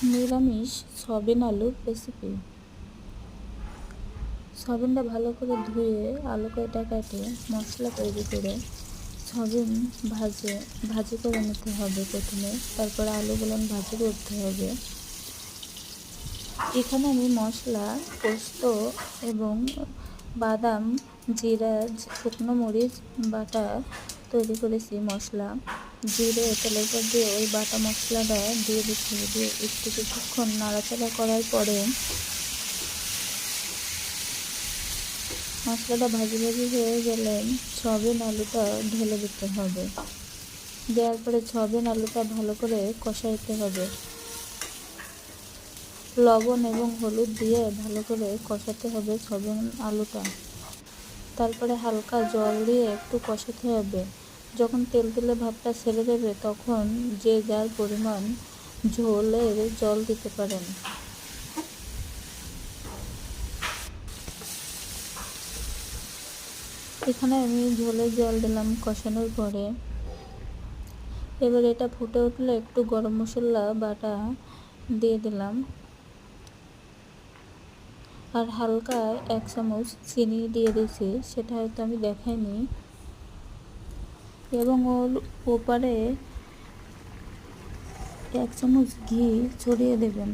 নিরামিষ সয়াবিন আলুর রেসিপি। সয়াবিনটা ভালো করে ধুয়ে আলু কয়টা কেটে মশলা তৈরি করে সয়াবিন ভাজি করে নিতে হবে প্রথমে, তারপরে আলুগুলো ভাজি করতে হবে। এখানে আমি মশলা পোস্ত এবং বাদাম, জিরা, শুকনো মরিচ বাটা তৈরি করেছি। মশলা জিরে তেলের উপর দিয়ে ওই বাটা মশলাটা দিয়ে দিতে হবে। একটু কিছুক্ষণ নাড়াচাড়া করার পরে মশলাটা ভাজি হয়ে গেলে সয়াবিন আলুটা ঢেলে দিতে হবে। দেওয়ার পরে সয়াবিন আলুটা ভালো করে কষাইতে হবে। লবণ এবং হলুদ দিয়ে ভালো করে কষাতে হবে সয়াবিন আলুটা। তারপরে হালকা জল দিয়ে একটু কষাতে হবে। যখন তেল তেলে ভাবটা ছেড়ে দেবে তখন যে যার পরিমাণ ঝোলের জল দিতে পারেন। এখানে আমি ঝোলের জল দিলাম কষানোর পরে। এবার এটা ফুটে উঠলে একটু গরম মশলা বাটা দিয়ে দিলাম, আর হালকা 1 চামচ চিনি দিয়ে দিয়েছি, সেটা হয়তো আমি দেখাইনি। এবং ওর ওপারে 1 চামচ ঘি ছড়িয়ে দেবেন।